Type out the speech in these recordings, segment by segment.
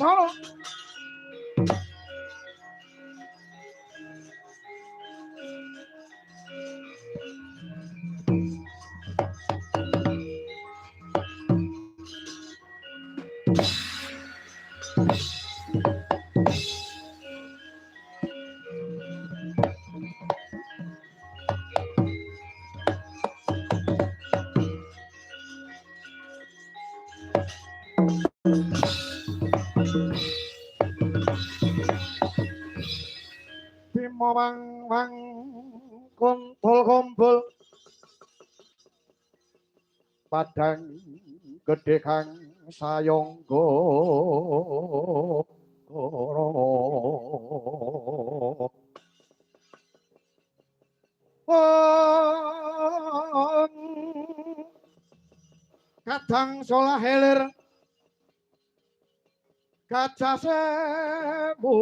Wicana. Bima wang wang kumpul padang gedhe kang sayangga kadang solah helir gajah sewu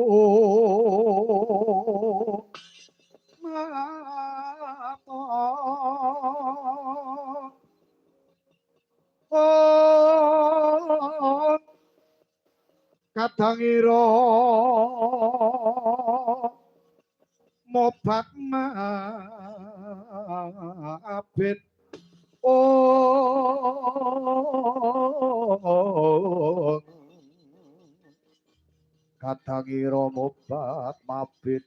kadang ira mobat mabit kadang ira mobat mabit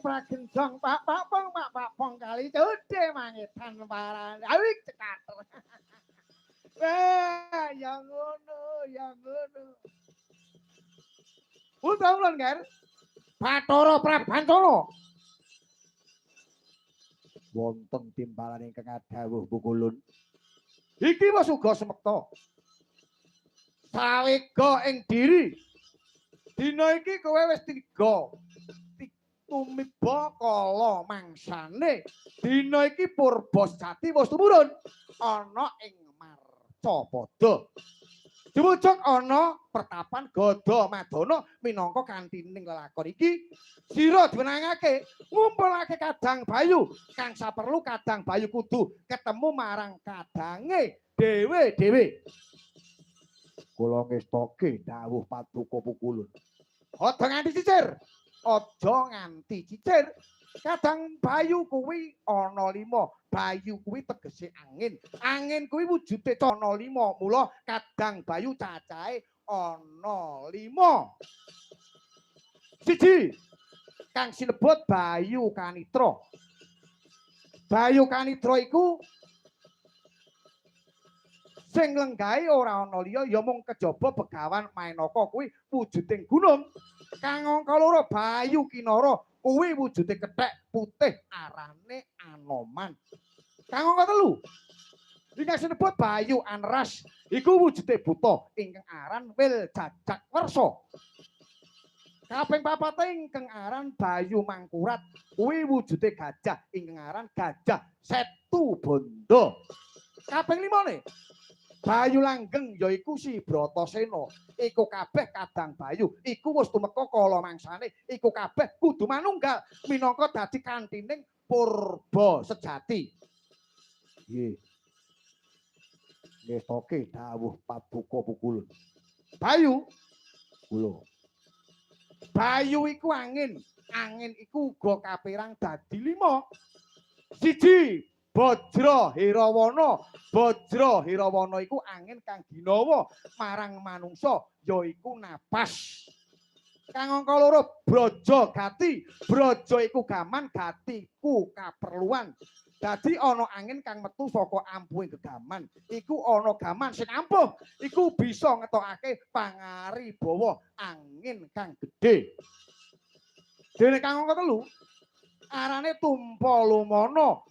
prakencang pak pong kali cede mangitan paran awik cekater ya ngono Putra ulun Ger Bathara Prabancana wonten timbalan ingkang dawuh Bukulun iki wis uga semekta sawega ing diri dina iki kowe wis tiga tumiba kala mangsane dina iki purba sejati wis tumurun ana ing Marcapada diwujud ana pertapan Gada Madana minangka kantining lelakon iki sira diwenangake ngumpulake Kadang Bayu kang saperlu Kadang Bayu kudu ketemu marang kadange dhewe-dhewe kula ngestake dawuh Paduka Pukulun aja nganti cicir aja nganti cicir Kadang Bayu kuwi ana 5 Bayu kuwi tegese angin kuwi wujude ana 5 mula Kadang Bayu cacahe ana 5 siji kang sinebut Bayu Kanitra iku sing lenggahe ora ana liya ya mung kejaba Begawan Maenaka kuwi wujuding gunung kang angka 2 Bayu Kinara kuwi wujude kethek putih arane Anoman kang angka 3 ingkang sinebut Bayu Anras iku wujude buta ingkang aran Wil Jajak-Wersa kaping 4 ingkang aran Bayu Mangkurat kuwi wujude gajah ingkang aran Gajah Setu Banda kaping 5 Bayu Langgeng yaiku si Bratasena iku kabeh Kadang Bayu iku wis tumeka kala mangsane iku kabeh kudu manunggal minangka dadi kantining purba sejati nggih ngestake dawuh Paduka Pukulun Bayu kula Bayu iku angin iku uga kapérang dadi 5 siji Bajra Hirawana iku angin kang ginawa marang manungsa yaiku napas kang angka 2 Braja Gati Braja iku gaman Gati ku kaperluan dadi ana angin kang metu saka ampuhing gegaman iku ana gaman sing ampuh iku bisa ngetokake pangaribawa angin kang gedhe dene kang angka 3 arane Tumpa Lumana